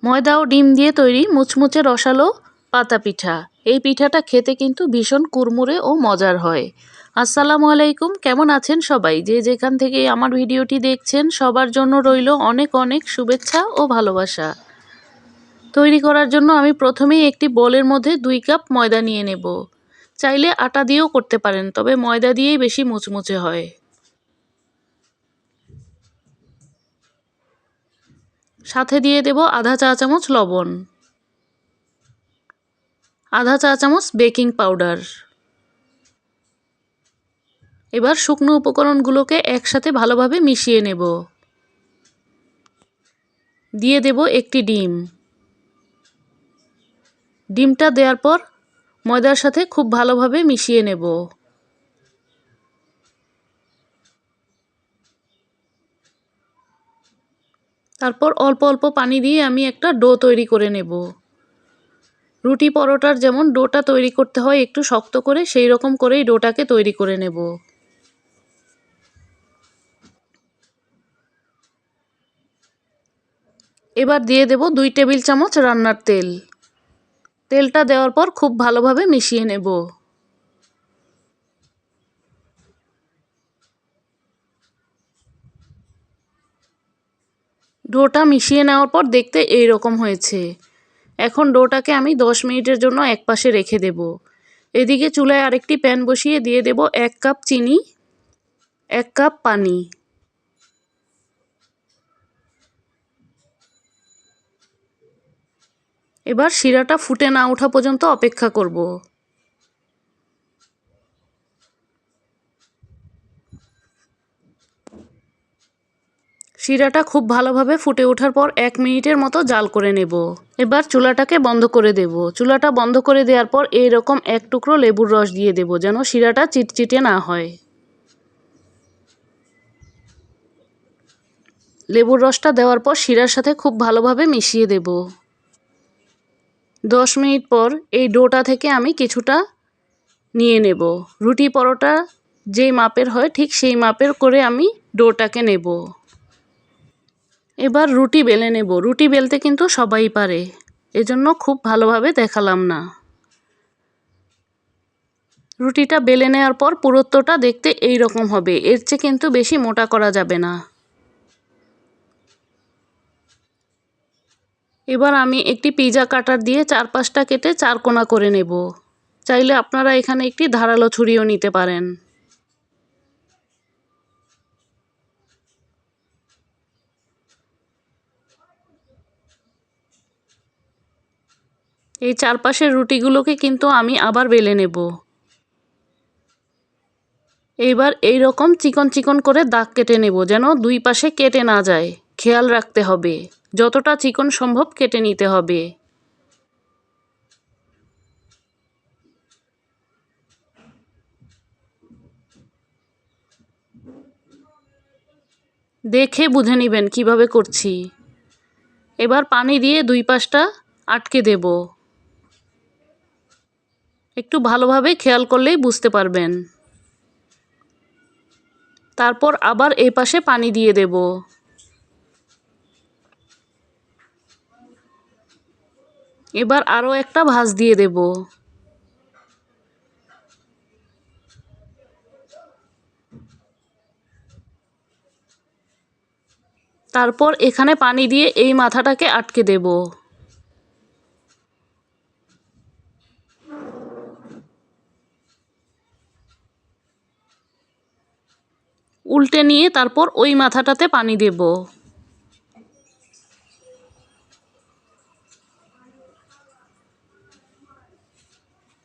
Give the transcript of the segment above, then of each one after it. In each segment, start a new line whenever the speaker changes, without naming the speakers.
ময়দা ও ডিম দিয়ে তৈরি মুচমুচে রসালো পাতা পিঠা। এই পিঠাটা খেতে কিন্তু ভীষণ কুড়মুড়ে ও মজার হয়। আসসালামু আলাইকুম, কেমন আছেন সবাই? যে যেখান থেকে আমার ভিডিওটি দেখছেন সবার জন্য রইল অনেক অনেক শুভেচ্ছা ও ভালোবাসা। তৈরি করার জন্য আমি প্রথমেই একটি বোলের মধ্যে 2 কাপ ময়দা নিয়ে নেব। চাইলে আটা দিয়েও করতে পারেন, তবে ময়দা দিয়েই বেশি মুচমুচে হয়। সাথে দিয়ে দেব আধা চা চামচ লবণ, আধা চা চামচ বেকিং পাউডার। এবার শুকনো উপকরণগুলোকে একসাথে ভালোভাবে মিশিয়ে নেব। দিয়ে দেব একটি ডিম। ডিমটা দেওয়ার পর ময়দার সাথে খুব ভালোভাবে মিশিয়ে নেব। তারপর অল্প অল্প পানি দিয়ে আমি একটা ডো তৈরি করে নেব। রুটি পরোটার যেমন ডোটা তৈরি করতে হয় একটু শক্ত করে, সেই রকম করেই ডোটাকে তৈরি করে নেব। এবার দিয়ে দেব 2 টেবিল চামচ রান্নার তেল। তেলটা দেওয়ার পর খুব ভালোভাবে মিশিয়ে নেব। ডোটা মিশিয়ে নেওয়ার পর দেখতে এই রকম হয়েছে। এখন ডোটাকে আমি 10 মিনিটের জন্য একপাশে রেখে দেব। এদিকে চুলায় আরেকটি প্যান বসিয়ে দিয়ে দেব 1 কাপ চিনি, 1 কাপ পানি। এবার শিরাটা ফুটে না ওঠা পর্যন্ত অপেক্ষা করব। শিরাটা খুব ভালোভাবে ফুটে ওঠার পর 1 মিনিটের মতো জাল করে নেব। এবার চুলাটাকে বন্ধ করে দেব। চুলাটা বন্ধ করে দেওয়ার পর এইরকম 1 টুকরো লেবুর রস দিয়ে দেব, যেন শিরাটা চিটচিটে না হয়। লেবুর রসটা দেওয়ার পর শিরার সাথে খুব ভালোভাবে মিশিয়ে দেব। 10 মিনিট পর এই ডোটা থেকে আমি কিছুটা নিয়ে নেব। রুটি পরোটা যেই মাপের হয় ঠিক সেই মাপের করে আমি ডোটাকে নেব। এবার রুটি বেলে নেব। রুটি বেলতে কিন্তু সবাই পারে, এজন্য খুব ভালোভাবে দেখালাম না। রুটিটা বেলে নেওয়ার পর পুরুত্বটা দেখতে এই রকম হবে, এর চেয়ে কিন্তু বেশি মোটা করা যাবে না। এবার আমি একটি পিৎজা কাটার দিয়ে 4-5টা কেটে 4 কোনা করে নেব। চাইলে আপনারা এখানে একটি ধারালো ছুরিও নিতে পারেন। এই চারপাশের রুটিগুলোকে কিন্তু আমি আবার বেলে নেব। এইবার এই রকম চিকন চিকন করে দাগ কেটে নেব, যেন 2 পাশে কেটে না যায়। খেয়াল রাখতে হবে, যতটা চিকন সম্ভব কেটে নিতে হবে। দেখে বুঝে নেবেন কিভাবে করছি। এবার পানি দিয়ে 2 পাশটা আটকে দেব। একটু ভালোভাবে খেয়াল করলেই বুঝতে পারবেন। তারপর আবার এই পাশে পানি দিয়ে দেব। এবার আরও একটা ভাঁজ দিয়ে দেব। তারপর এখানে পানি দিয়ে এই মাথাটাকে আটকে দেব। উল্টে নিয়ে তারপর ওই মাথাটাতে পানি দেব।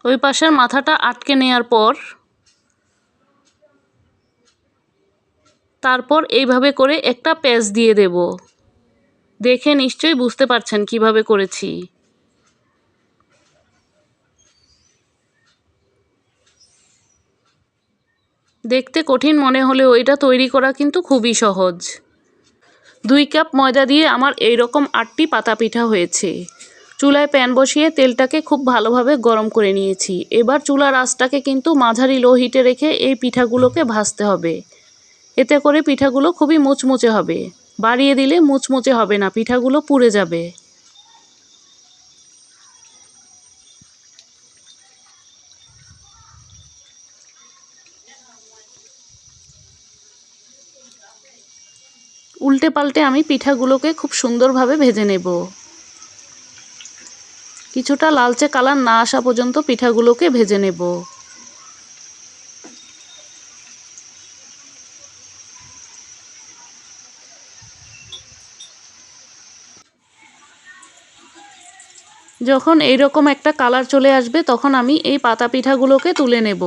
ওই পাশের মাথাটা আটকে নেওয়ার পর তারপর এইভাবে করে একটা প্যাঁচ দিয়ে দেব। দেখে নিশ্চয়ই বুঝতে পারছেন কিভাবে করেছি। দেখতে কঠিন মনে হলেও এটা তৈরি করা কিন্তু খুবই সহজ। 2 কাপ ময়দা দিয়ে আমার এইরকম 8টি পাতা পিঠা হয়েছে। চুলায় প্যান বসিয়ে তেলটাকে খুব ভালোভাবে গরম করে নিয়েছি। এবার চুলার আঁচটাকে কিন্তু মাঝারি লো হিটে রেখে এই পিঠাগুলোকে ভাজতে হবে। এতে করে পিঠাগুলো খুবই মুচমুচে হবে। বাড়িয়ে দিলে মুচমুচে হবে না, পিঠাগুলো পুড়ে যাবে। উল্টে পাল্টে আমি পিঠাগুলোকে খুব সুন্দরভাবে ভেজে নেব। কিছুটা লালচে কালার না আসা পর্যন্ত পিঠাগুলোকে ভেজে নেব। যখন এইরকম একটা কালার চলে আসবে তখন আমি এই পাতা পিঠাগুলোকে তুলে নেব।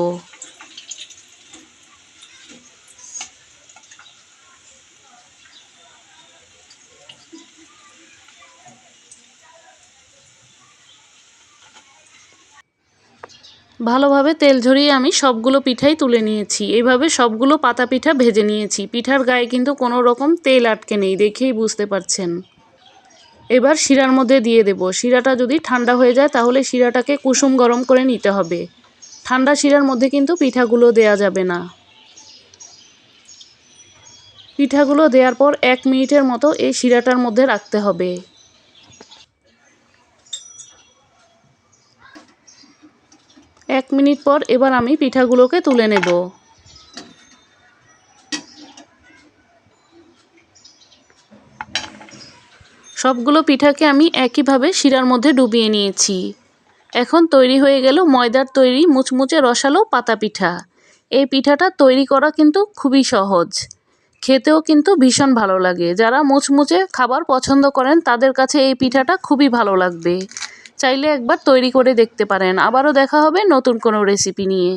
ভালোভাবে তেল ঝরিয়ে আমি সবগুলো পিঠাই তুলে নিয়েছি। এইভাবে সবগুলো পাতা পিঠা ভেজে নিয়েছি। পিঠার গায়ে কিন্তু কোনো রকম তেল আটকে নেই, দেখেই বুঝতে পারছেন। এবার শিরার মধ্যে দিয়ে দেব। শিরাটা যদি ঠান্ডা হয়ে যায় তাহলে শিরাটাকে কুসুম গরম করে নিতে হবে। ঠান্ডা শিরার মধ্যে কিন্তু পিঠাগুলো দেয়া যাবে না। পিঠাগুলো দেওয়ার পর 1 মিনিটের মতো এই শিরাটার মধ্যে রাখতে হবে। 1 মিনিট পর এবার আমি পিঠাগুলোকে তুলে নেব। সবগুলো পিঠাকে আমি একইভাবে শিরার মধ্যে ডুবিয়ে নিয়েছি। এখন তৈরি হয়ে গেল ময়দার তৈরি মুচমুচে রসালো পাতা পিঠা। এই পিঠাটা তৈরি করা কিন্তু খুবই সহজ, খেতেও কিন্তু ভীষণ ভালো লাগে। যারা মুচমুচে খাবার পছন্দ করেন তাদের কাছে এই পিঠাটা খুবই ভালো লাগবে। চাইলে একবার তৈরি করে দেখতে পারেন। আবারও দেখা হবে নতুন কোনো রেসিপি নিয়ে।